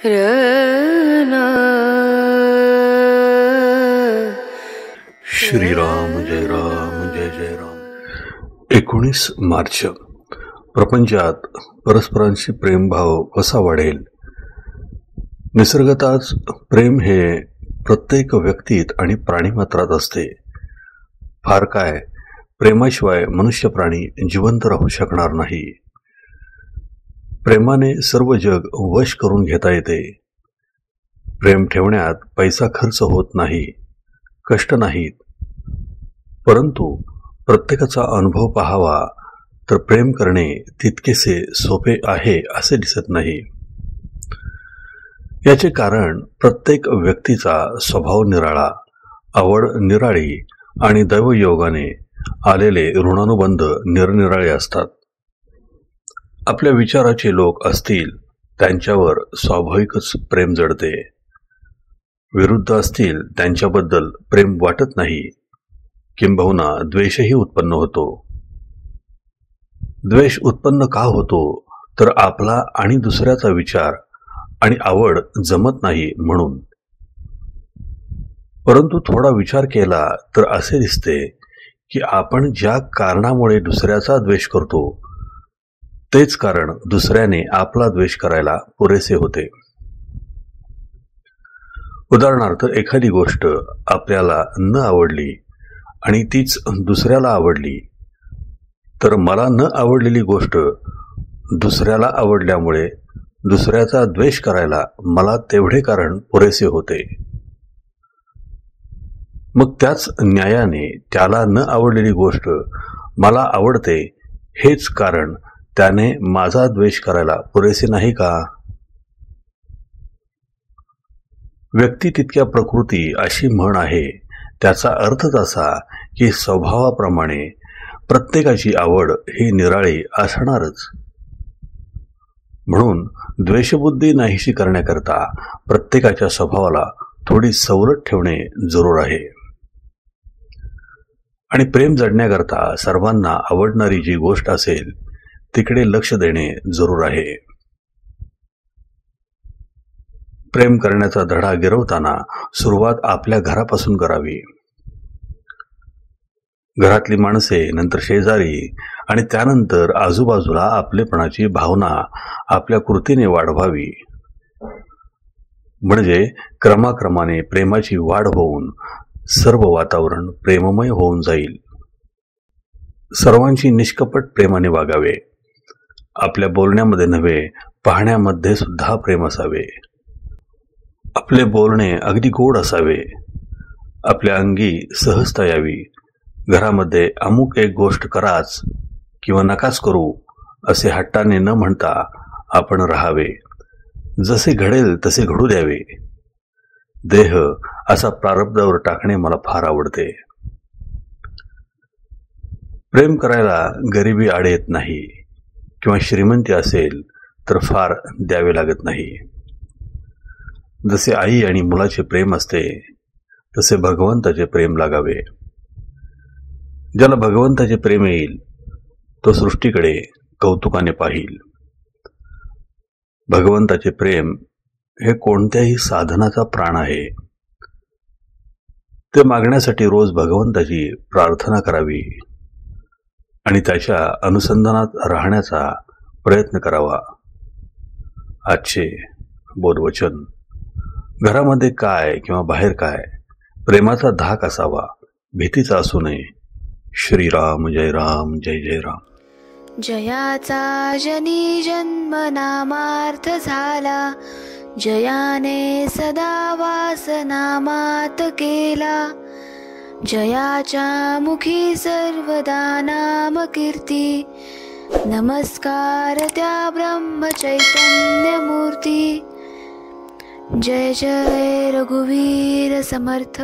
रना श्रीराम जय राम जय जय राम। 19 मार्च। प्रपंचात परस्परांशी प्रेमभाव कसा वाढेल? निसर्गतःच प्रेम हे प्रत्येक व्यक्तीत आणि प्राणीमात्रात असते. फार काय, प्रेमाशिवाय मनुष्य प्राणी जिवंत राहू शकणार नाही. प्रेमाने सर्व जग वश करून घेता येते. प्रेम ठेवण्यात पैसा खर्च होत नाही, कष्ट नाहीत. परंतु प्रत्येकाचा अनुभव पाहावा तर प्रेम करणे तितकेसे सोपे आहे असे दिसत नाही. याचे कारण प्रत्येक व्यक्तीचा स्वभाव निराळा, आवड निराळी आणि दैवयोगाने आलेले ऋणानुबंध निरनिराळे असतात. आपल्या विचाराचे लोक असतील त्यांच्यावर स्वाभाविकच प्रेम जडते. विरुद्ध असतील त्यांच्याबद्दल प्रेम वाटत नाही, किंबहुना द्वेषही उत्पन्न होतो. द्वेष उत्पन्न का होतो तर आपला आणि दुसऱ्याचा विचार आणि आवड जमत नाही म्हणून. परंतु थोडा विचार केला तर असे दिसते की आपण ज्या कारणामुळे दुसऱ्याचा द्वेष करतो तेच कारण दुसऱ्याने आपला द्वेष करायला पुरेसे होते. उदाहरणार्थ, एखादी गोष्ट आपल्याला न आवडली आणि तीच दुसऱ्याला आवडली, तर मला न आवडलेली गोष्ट दुसऱ्याला आवडल्यामुळे दुसऱ्याचा द्वेष करायला मला तेवढे कारण पुरेसे होते. मग त्याच न्यायाने त्याला न आवडलेली गोष्ट मला आवडते हेच कारण त्याने माझा द्वेष करायला पुरेसे नाही का? व्यक्ती तितक्या प्रकृती अशी म्हण आहे. त्याचा अर्थच असा की स्वभावाप्रमाणे प्रत्येकाची आवड ही निराळी असणारच. म्हणून द्वेषबुद्धी नाहीशी करण्याकरता प्रत्येकाच्या स्वभावाला थोडी सवलत ठेवणे जरूर आहे. आणि प्रेम जडण्याकरता सर्वांना आवडणारी जी गोष्ट असेल तिकडे लक्ष देणे जरूर आहे. प्रेम करण्याचा धडा गिरवताना सुरुवात आपल्या घरापासून करावी. घरातली माणसे, नंतर शेजारी आणि त्यानंतर आजूबाजूला आपलेपणाची भावना आपल्या कृतीने वाढवावी. म्हणजे क्रमाक्रमाने प्रेमाची वाढ होऊन सर्व वातावरण प्रेममय होऊन जाईल. सर्वांशी निष्कपट प्रेमाने वागावे. आपल्या बोलण्यामध्ये नव्हे, पाहण्यामध्ये सुद्धा प्रेम असावे. आपले बोलणे अगदी गोड असावे. आपल्या अंगी सहजता यावी. घरामध्ये अमुक एक गोष्ट कराच किंवा नकाच करू असे हट्टाने न म्हणता आपण राहावे. जसे घडेल तसे घडू द्यावे. देह असा प्रारब्धावर टाकणे मला फार आवडते. प्रेम करायला गरिबी आड येत नाही किंवा श्रीमंती असेल तर फार द्यावे लागत नाही. जसे आई आणि मुलाचे प्रेम असते तसे भगवंताचे प्रेम लागावे. ज्याला भगवंताचे प्रेम येईल तो सृष्टीकडे कौतुकाने पाहिल. भगवंताचे प्रेम हे कोणत्याही साधनाचा प्राण आहे. ते मागण्यासाठी रोज भगवंताची प्रार्थना करावी आणि त्याच्या अनुसंधानात राहण्याचा प्रयत्न करावा. आजचे बोधवचन: घरामध्ये काय किंवा बाहेर काय, प्रेमाचा धाक असावा, भीतीचा असू नये. श्रीराम जय राम जय जय राम. जयाचा जनी जन्म नामार्थ झाला, जयाने सदा वास नामात केला. जयाच्या मुखी सर्वदा नाम कीर्ती, नमस्कार त्या ब्रह्म चैतन्य मूर्ती. जय जय रघुवीर समर्थ.